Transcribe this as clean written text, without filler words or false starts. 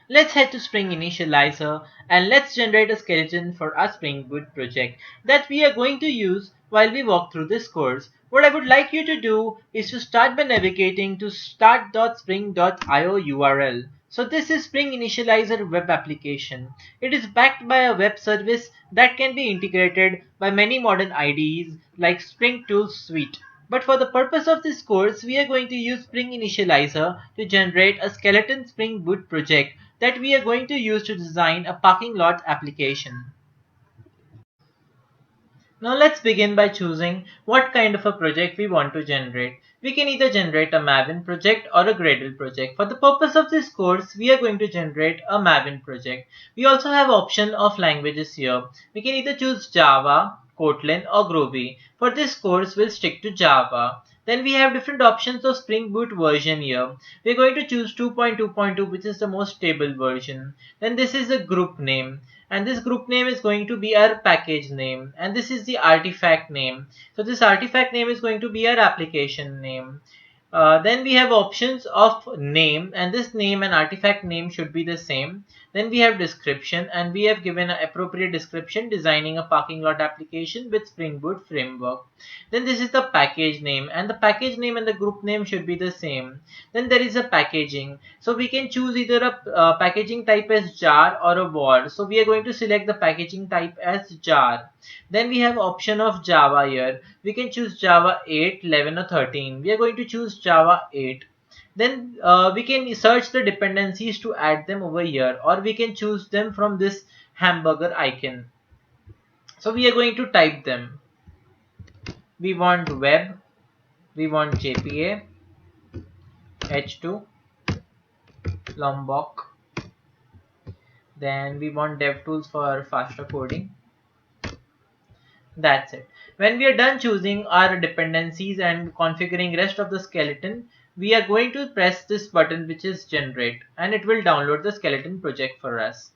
Let's head to Spring Initializer and let's generate a skeleton for our Spring Boot project that we are going to use while we walk through this course. What I would like you to do is to start by navigating to start.spring.io URL. So this is Spring Initializer web application. It is backed by a web service that can be integrated by many modern IDEs like Spring Tools Suite. But for the purpose of this course, we are going to use Spring Initializer to generate a skeleton Spring Boot project that we are going to use to design a parking lot application. Now let's begin by choosing what kind of a project we want to generate. We can either generate a Maven project or a Gradle project. For the purpose of this course, we are going to generate a Maven project. We also have option of languages here. We can either choose Java, Kotlin or Groovy. For this course, we'll stick to Java. Then we have different options of Spring Boot version here. We're going to choose 2.2.2, which is the most stable version. Then this is a group name, and this group name is going to be our package name, and this is the artifact name. So this artifact name is going to be our application name. Then we have options of name, and this name and artifact name should be the same. Then we have description, and we have given an appropriate description designing a parking lot application with Spring Boot framework. Then this is the package name, and the package name and the group name should be the same. Then there is a packaging, so we can choose either a packaging type as jar or a word. So we are going to select the packaging type as jar. Then we have option of Java here. We can choose Java 8, 11 or 13. We are going to choose Java 8. Then we can search the dependencies to add them over here, or we can choose them from this hamburger icon. So we are going to type them. We want web, we want JPA, H2, Lombok. Then we want DevTools for faster coding. That's it. When we are done choosing our dependencies and configuring rest of the skeleton, we are going to press this button which is generate, and it will download the skeleton project for us.